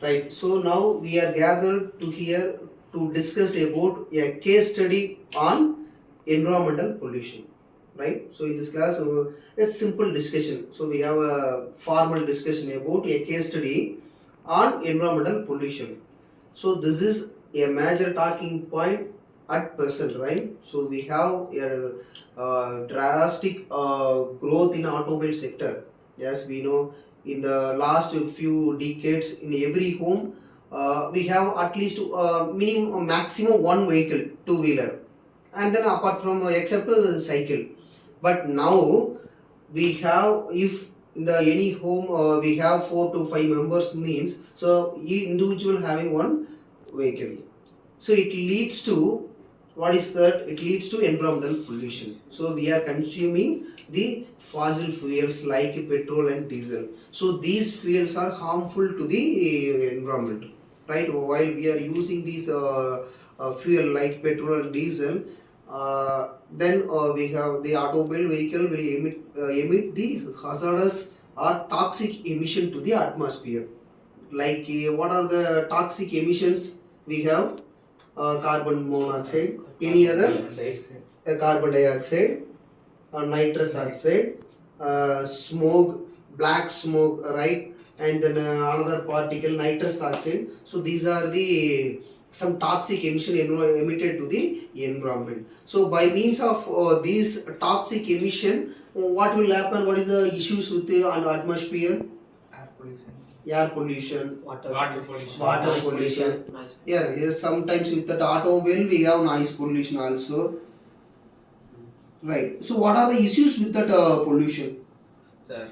Right. So now we are gathered to here to discuss about a case study on environmental pollution. Right. So in this class, a simple discussion. So we have a formal discussion about a case study on environmental pollution. So this is a major talking point at present, right? So we have a drastic growth in automobile sector. Yes, we know in the last few decades, in every home, we have at least minimum maximum one vehicle, two wheeler, and then apart from except the cycle. But now we have, if in the any home we have 4 to 5 members means, so each individual having one vehicle. So it leads to, what is that? It leads to environmental pollution. So we are consuming the fossil fuels like petrol and diesel. So these fuels are harmful to the environment, right? While we are using these fuel like petrol and diesel, then we have the automobile vehicle will emit the hazardous or toxic emission to the atmosphere. Like what are the toxic emissions we have? Carbon monoxide, any other? Carbon dioxide, nitrous oxide, smoke, black smoke, right? And then another particle, nitrous oxide. So these are the some toxic emission emitted to the environment. So by means of these toxic emission, what will happen? What is the issues with the atmosphere? Air pollution, Water pollution. water pollution. Yeah, yes, sometimes with the automobile we have noise pollution also. Right. So what are the issues with that pollution? Sir,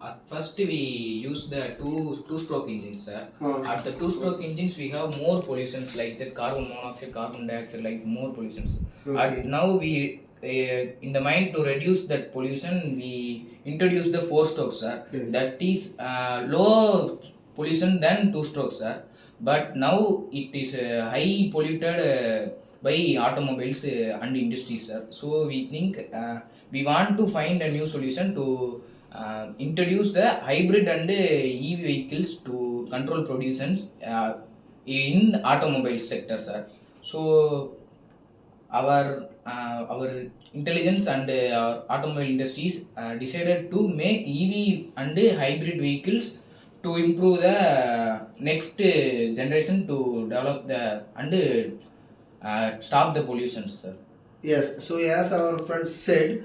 at first we use the two-stroke engines, sir. At the two-stroke engines we have more pollutions like the carbon monoxide, carbon dioxide, like more pollutions. Okay. Now we in the mind to reduce that pollution, we introduce the four-strokes, sir. Yes. That is low pollution than two-strokes, sir. But now it is high polluted by automobiles and industries, sir. So we think we want to find a new solution to introduce the hybrid and EV vehicles to control pollutions in automobile sector, sir. So our intelligence and our automobile industries decided to make EV and hybrid vehicles to improve the next generation to develop the and stop the pollution, sir. Yes. So as our friend said,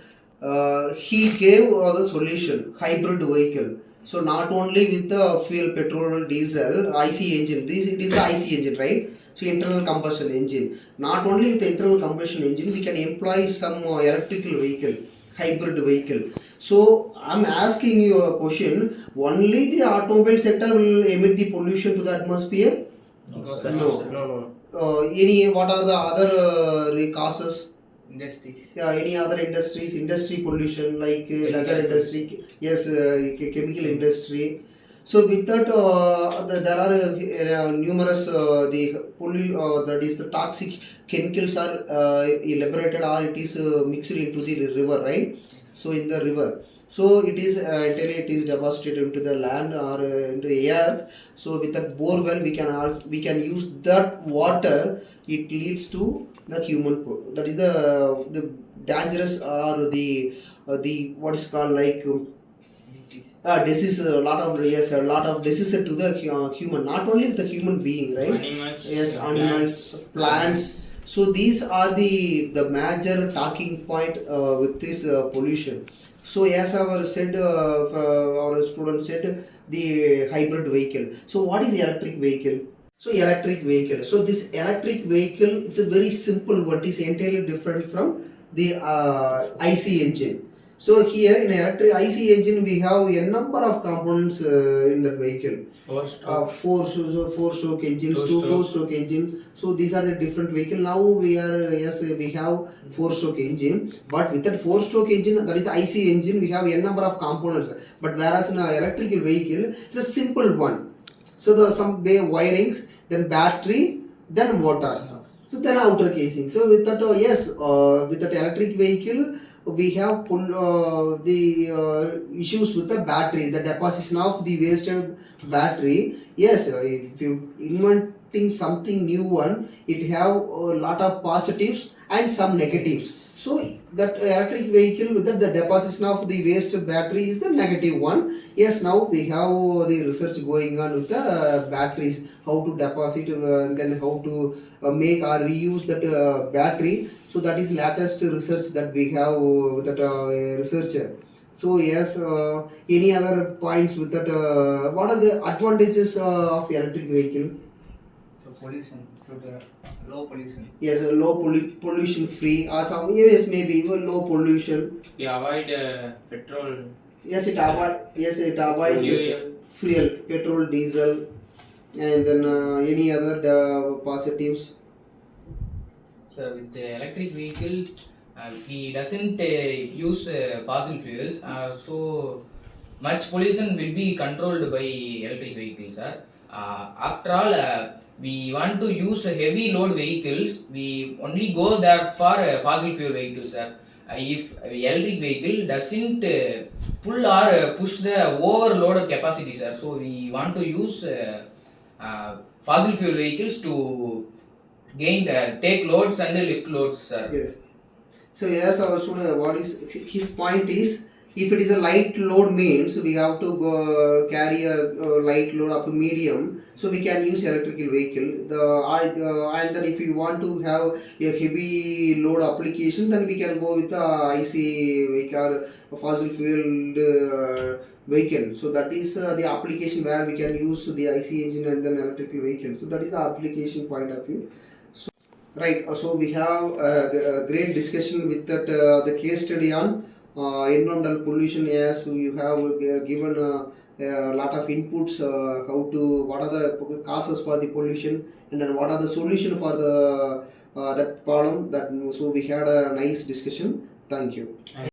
he gave the solution hybrid vehicle. So not only with the fuel, petrol, diesel, IC engine. This it is the IC engine, right? So internal combustion engine. Not only with the internal combustion engine, we can employ some electrical vehicle, hybrid vehicle. So I'm asking you a question. Only the automobile sector will emit the pollution to the atmosphere? No, sir. No. Any what are the other causes? Industries. Yeah, any other industries, industry pollution like leather industry, yes, chemical industry. So with that, there are numerous that is the toxic chemicals are elaborated or it is mixed into the river, right? So in the river, so it is until it is deposited into the land or into the earth. So with that bore well, we can use that water. It leads to the human that is the dangerous or the what is called like disease, a lot of disease to the human, not only the human being, right? Animals. Yes, animals, plants. So these are the major talking point with this pollution. So as our said, our student said the hybrid vehicle. So what is electric vehicle? So electric vehicle. So this electric vehicle is a very simple one. It is entirely different from the IC engine. So here in electric IC engine we have a number of components in the vehicle. Four-stroke engines, two-stroke engine. So these are the different vehicle. Now we have four-stroke engine. But with that four-stroke engine, that is IC engine, we have a number of components. But whereas in an electrical vehicle, it's a simple one. So the some wirings, then battery, then motors. So then outer casing. So with that with that electric vehicle, we have the issues with the battery, the deposition of the wasted battery. Yes, if you inventing something new one, it have a lot of positives and some negatives. So that electric vehicle with the deposition of the waste battery is the negative one. Yes, now we have the research going on with the batteries, how to deposit and then how to make or reuse that battery. So that is latest research that we have with that researcher. So yes, any other points with that? What are the advantages of electric vehicle? So pollution, to the low pollution. Yes, low pollution free or some, yes, maybe even low pollution. We avoid petrol. Yes, it avoid fuel, petrol, diesel, and then any other positives. So with the electric vehicle, he doesn't use fossil fuels, so much pollution will be controlled by electric vehicles, sir. After all, we want to use heavy load vehicles, we only go there for fossil fuel vehicles, sir. If electric vehicle doesn't pull or push the overload capacity, sir, so we want to use fossil fuel vehicles to gain take loads and lift loads, sir. Yes. So yes, our student, what is his point is, if it is a light load means we have to go carry a light load up to medium, so we can use electrical vehicle. And then if you want to have a heavy load application, then we can go with the IC vehicle or fossil fuel vehicle. So that is the application where we can use the IC engine and then electrical vehicle. So that is the application point of view. Right, so we have a great discussion with that the case study on environmental pollution. Yes, you have given a lot of inputs how to, what are the causes for the pollution, and then what are the solution for the that problem. That, so we had a nice discussion. Thank you.